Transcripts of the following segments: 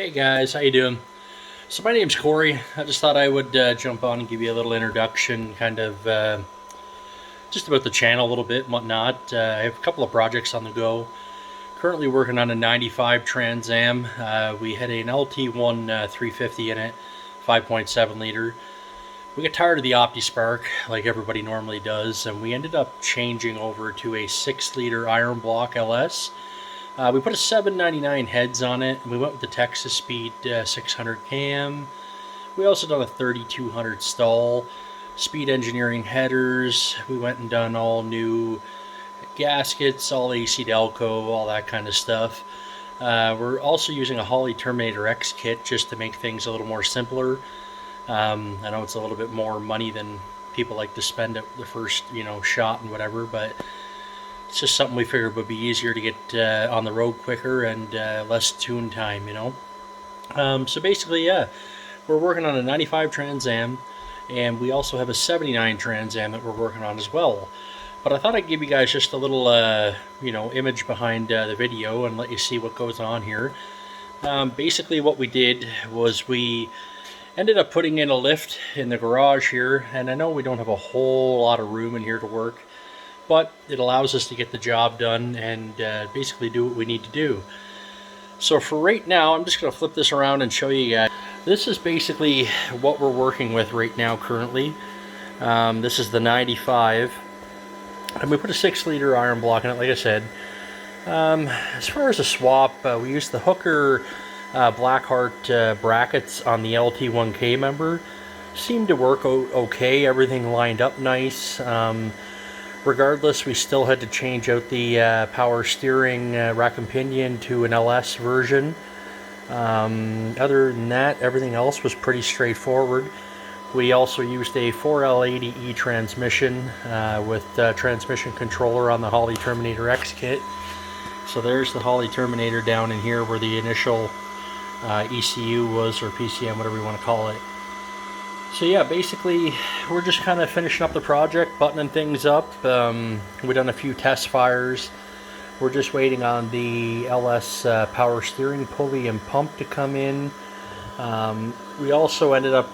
Hey guys, how you doing? So my name's Corey. I just thought I would jump on and give you a little introduction, kind of just about the channel a little bit and whatnot. I have a couple of projects on the go. Currently working on a 95 Trans Am. We had an LT1 350 in it, 5.7 liter. We got tired of the OptiSpark like everybody normally does, and we ended up changing over to a 6 liter iron block LS. We put a 799 heads on it, and we went with the Texas Speed 600 cam. We also done a 3200 stall, Speed Engineering headers. We went and done all new gaskets, all AC Delco, all that kind of stuff. We're also using a Holley Terminator X kit just to make things a little more simpler. I know it's a little bit more money than people like to spend at the first, shot and whatever, but it's just something we figured would be easier to get on the road quicker and less tune time, So basically, yeah, we're working on a 95 Trans Am, and we also have a 79 Trans Am that we're working on as well. But I thought I'd give you guys just a little, image behind the video and let you see what goes on here. Basically, what we did was we ended up putting in a lift in the garage here, and I know we don't have a whole lot of room in here to work, but it allows us to get the job done and basically do what we need to do. So for right now, I'm just going to flip this around and show you guys. This is basically what we're working with right now currently. This is the 95, and we put a 6 liter iron block in it, like I said. As far as a swap, we used the Hooker Blackheart brackets on the LT1K member. Seemed to work okay, everything lined up nice. Regardless, we still had to change out the power steering rack and pinion to an LS version. Other than that, everything else was pretty straightforward. We also used a 4L80E transmission with transmission controller on the Holley Terminator X kit. So there's the Holley Terminator down in here where the initial ECU was, or PCM, whatever you want to call it. So yeah, basically we're just kind of finishing up the project, buttoning things up. We've done a few test fires. We're just waiting on the LS power steering pulley and pump to come in. We also ended up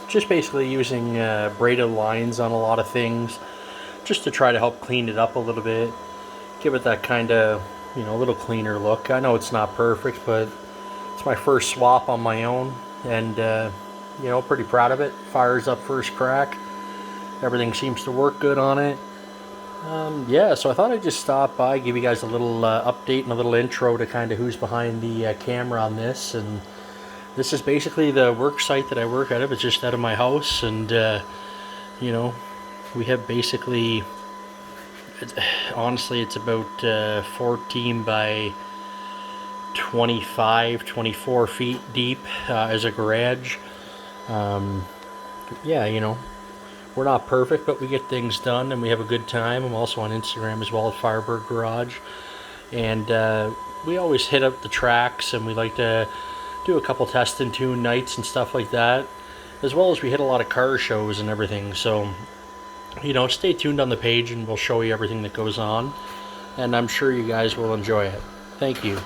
just basically using braided lines on a lot of things just to try to help clean it up a little bit, give it that kind of, a little cleaner look. I know it's not perfect, but it's my first swap on my own, and pretty proud of it. Fires up first crack. Everything seems to work good on it. Yeah, so I thought I'd just stop by, give you guys a little update and a little intro to kind of who's behind the camera on this. And this is basically the work site that I work out of. It's just out of my house, and we have basically, honestly, it's about 14 by 25-24 feet deep as a garage. Yeah, we're not perfect, but we get things done and we have a good time. I'm also on Instagram as well at Firebird Garage, and we always hit up the tracks, and we like to do a couple test and tune nights and stuff like that, as well as we hit a lot of car shows and everything. So stay tuned on the page and we'll show you everything that goes on, and I'm sure you guys will enjoy it. Thank you.